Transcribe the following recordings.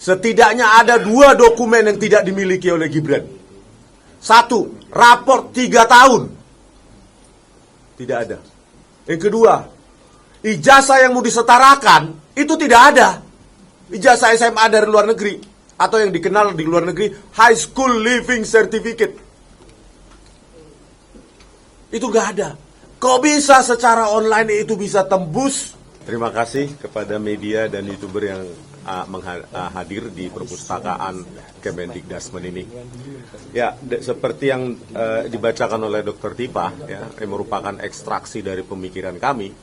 Setidaknya ada 2 dokumen yang tidak dimiliki oleh Gibran. 1, raport 3 tahun. Tidak ada. Yang kedua, ijazah yang mau disetarakan itu tidak ada. Ijazah SMA dari luar negeri atau yang dikenal di luar negeri High School Living Certificate. Itu gak ada. Kok bisa secara online itu bisa tembus? Terima kasih kepada media dan YouTuber yang hadir di perpustakaan Kemendikdasmen ini. Ya, seperti yang dibacakan oleh Dr. Tipa, ya, yang merupakan ekstraksi dari pemikiran kami,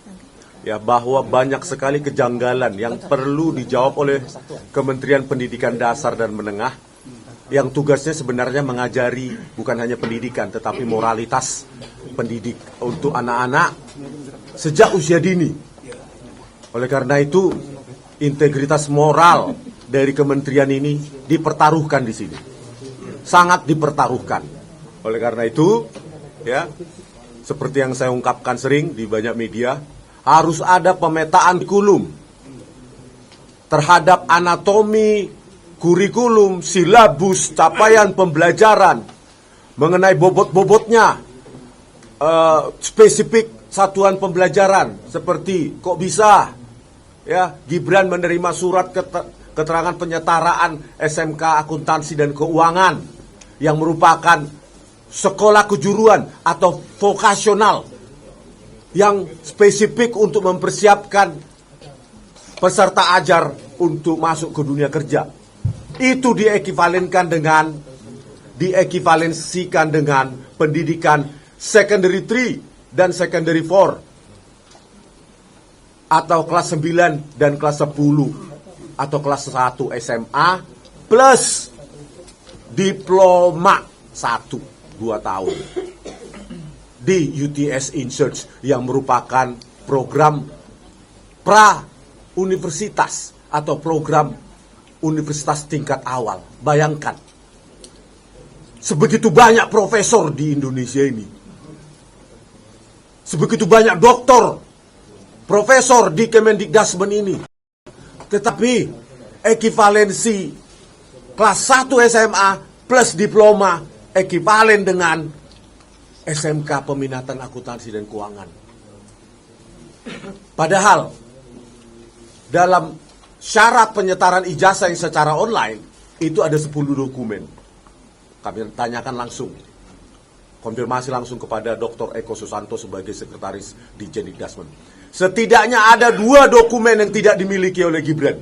ya, bahwa banyak sekali kejanggalan yang perlu dijawab oleh Kementerian Pendidikan Dasar dan Menengah, yang tugasnya sebenarnya mengajari bukan hanya pendidikan, tetapi moralitas pendidik untuk anak-anak sejak usia dini. Oleh karena itu, integritas moral dari kementerian ini dipertaruhkan di sini. Sangat dipertaruhkan. Oleh karena itu, ya, seperti yang saya ungkapkan sering di banyak media, harus ada pemetaan kurikulum terhadap anatomi, kurikulum, silabus, capaian pembelajaran, mengenai bobot-bobotnya, spesifik satuan pembelajaran, seperti kok bisa, ya, Gibran menerima surat keterangan penyetaraan SMK Akuntansi dan Keuangan yang merupakan sekolah kejuruan atau vokasional yang spesifik untuk mempersiapkan peserta ajar untuk masuk ke dunia kerja. Itu diekivalensikan dengan pendidikan secondary 3 dan secondary 4 atau kelas 9 dan kelas 10 atau kelas 1 SMA plus diploma 1-2 tahun di UTS InSearch yang merupakan program pra-universitas atau program universitas tingkat awal. Bayangkan, sebegitu banyak profesor di Indonesia ini, sebegitu banyak doktor, profesor di Kemendikdasmen ini, tetapi ekivalensi kelas 1 SMA plus diploma ekivalen dengan SMK Peminatan Akuntansi dan Keuangan. Padahal dalam syarat penyetaraan ijazah yang secara online itu ada 10 dokumen. Kami tanyakan langsung, konfirmasi langsung kepada Dr. Eko Susanto sebagai sekretaris di Kemendikdasmen. Setidaknya ada 2 dokumen yang tidak dimiliki oleh Gibran.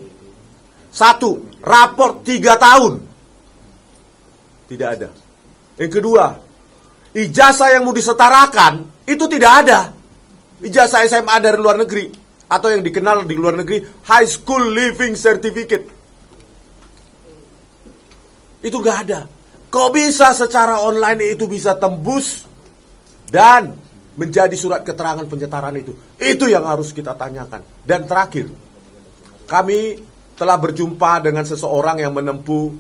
1, raport 3 tahun. Tidak ada. Yang kedua, ijazah yang mau disetarakan itu tidak ada. Ijazah SMA dari luar negeri atau yang dikenal di luar negeri High School Living Certificate. Itu gak ada. Kok bisa secara online itu bisa tembus dan menjadi surat keterangan penyetaraan itu? Itu yang harus kita tanyakan. Dan terakhir, kami telah berjumpa dengan seseorang yang menempuh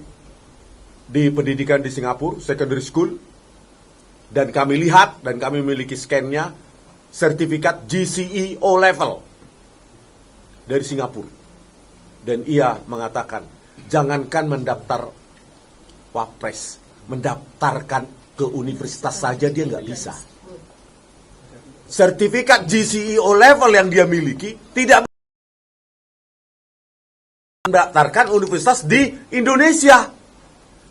di pendidikan di Singapura, secondary school. Dan kami lihat, dan kami memiliki scan-nya, sertifikat GCE O level dari Singapura. Dan ia mengatakan, jangankan mendaftar Wapres, mendaftarkan ke universitas saja dia nggak bisa. Sertifikat GCE O level yang dia miliki tidak mendaftarkan universitas di Indonesia.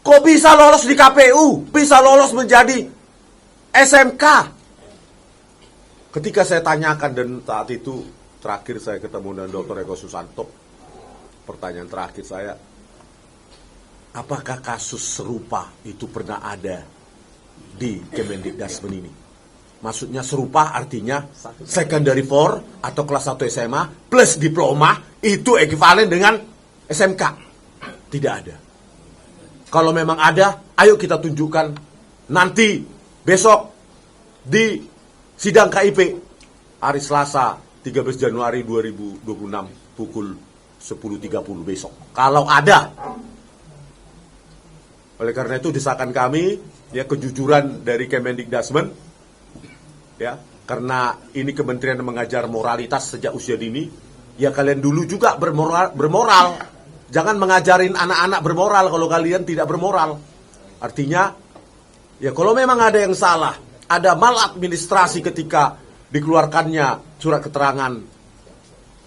Kok bisa lolos di KPU? Bisa lolos menjadi SMK? Ketika saya tanyakan, dan saat itu terakhir saya ketemu dengan Dr. Eko Susanto, pertanyaan terakhir saya, apakah kasus serupa itu pernah ada di Kemendikdasmen ini? Maksudnya serupa artinya secondary 4 atau kelas 1 SMA plus diploma itu ekivalen dengan SMK. Tidak ada. Kalau memang ada, ayo kita tunjukkan nanti besok di sidang KIP hari Selasa 13 Januari 2026 pukul 10.30 besok. Kalau ada. Oleh karena itu desakan kami, ya, kejujuran dari Kemendikdasmen, ya, karena ini kementerian mengajar moralitas sejak usia dini, ya kalian dulu juga bermoral. Jangan mengajarin anak-anak bermoral kalau kalian tidak bermoral. Artinya, ya kalau memang ada yang salah, ada maladministrasi ketika dikeluarkannya surat keterangan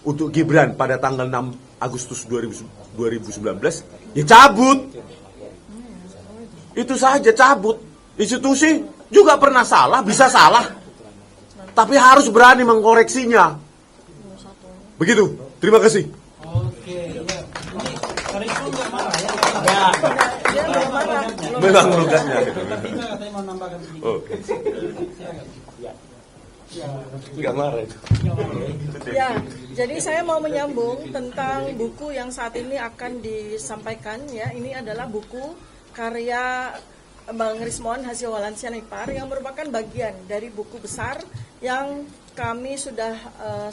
untuk Gibran pada tanggal 6 Agustus 2019, ya cabut. Itu saja, cabut. Institusi juga pernah salah, bisa salah. Tapi harus berani mengkoreksinya. Begitu. Terima kasih. Oke, ya. Ini Karisma nggak marah ya? Dia belum marah. Memang logatnya. Kita katanya mau nambahkan sedikit. Oke. Nggak marah itu. Ya, jadi saya mau menyambung tentang buku yang saat ini akan disampaikan ya. Ini adalah buku karya Bang Rismon Hasio Walansia Nipar yang merupakan bagian dari buku besar yang kami sudah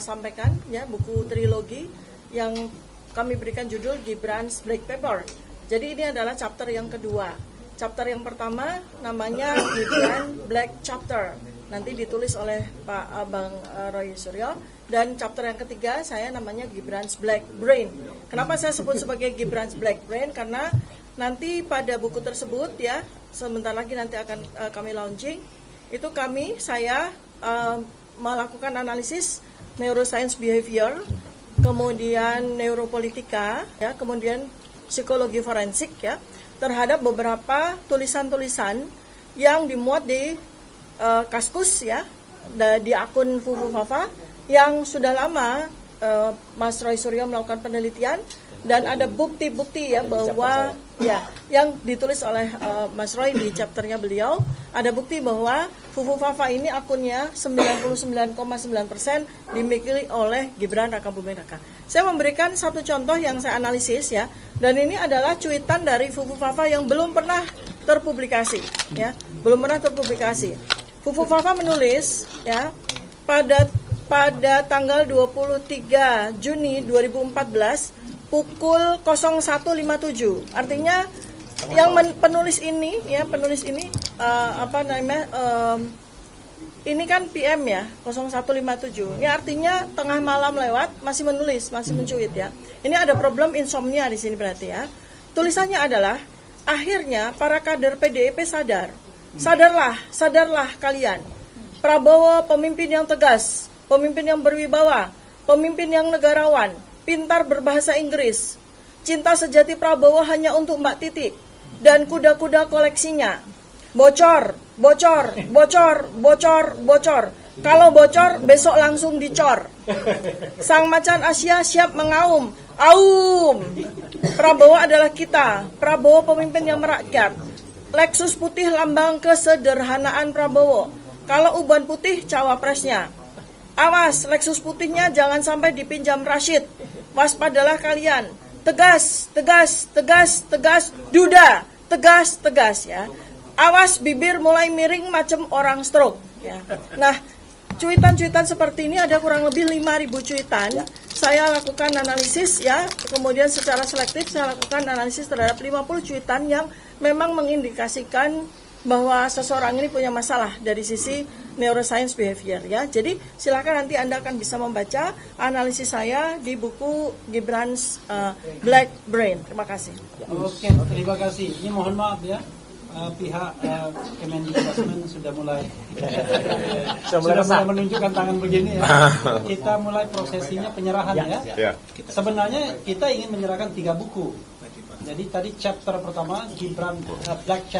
sampaikan ya, buku trilogi yang kami berikan judul Gibran's Black Paper. Jadi ini adalah chapter yang kedua. Chapter yang pertama namanya Gibran Black Chapter. Nanti ditulis oleh Pak Bang Roy Suryo. Dan chapter yang ketiga saya namanya Gibran's Black Brain. Kenapa saya sebut sebagai Gibran's Black Brain? Karena nanti pada buku tersebut ya, sebentar lagi nanti akan kami launching. Itu saya melakukan analisis neuroscience behavior, kemudian neuropolitika, ya, kemudian psikologi forensik ya, terhadap beberapa tulisan-tulisan yang dimuat di Kaskus ya, di akun Fufu Fafa yang sudah lama Mas Roy Suryo melakukan penelitian dan ada bukti-bukti ya bahwa ya yang ditulis oleh Mas Roy di chapternya beliau, ada bukti bahwa Fufu Fafa ini akunnya 99,9% dimiliki oleh Gibran Raka Buming Raka. Saya memberikan satu contoh yang saya analisis ya, dan ini adalah cuitan dari Fufu Fafa yang belum pernah terpublikasi ya, belum pernah terpublikasi. Fufu Fafa menulis ya pada tanggal 23 Juni 2014 pukul 01.57. Artinya yang penulis ini ini kan PM ya, 01.57. Ini artinya tengah malam lewat masih menulis, masih mencuit ya. Ini ada problem insomnia di sini berarti ya. Tulisannya adalah akhirnya para kader PDIP sadarlah kalian. Prabowo pemimpin yang tegas, pemimpin yang berwibawa, pemimpin yang negarawan, pintar berbahasa Inggris. Cinta sejati Prabowo hanya untuk Mbak Titi dan kuda-kuda koleksinya. Bocor. Kalau bocor, besok langsung dicor. Sang macan Asia siap mengaum. Aum. Prabowo adalah kita. Prabowo pemimpin yang merakyat. Lexus putih lambang kesederhanaan Prabowo. Kalau uban putih cawapresnya. Awas, Lexus putihnya jangan sampai dipinjam Rashid. Waspadalah kalian. Tegas, duda, tegas ya. Awas bibir mulai miring macam orang stroke ya. Nah, cuitan-cuitan seperti ini ada kurang lebih 5.000 cuitan. Saya lakukan analisis ya, kemudian secara selektif saya lakukan analisis terhadap 50 cuitan yang memang mengindikasikan bahwa seseorang ini punya masalah dari sisi neuroscience behavior ya. Jadi silakan nanti Anda akan bisa membaca analisis saya di buku Gibran's Black Brain. Terima kasih. Oke, terima kasih. Ini mohon maaf ya, pihak Kemendikbud sudah mulai menunjukkan tangan begini ya. Kita mulai prosesinya penyerahan ya. Sebenarnya kita ingin menyerahkan 3 buku. Jadi tadi chapter pertama Gibran Black Chapter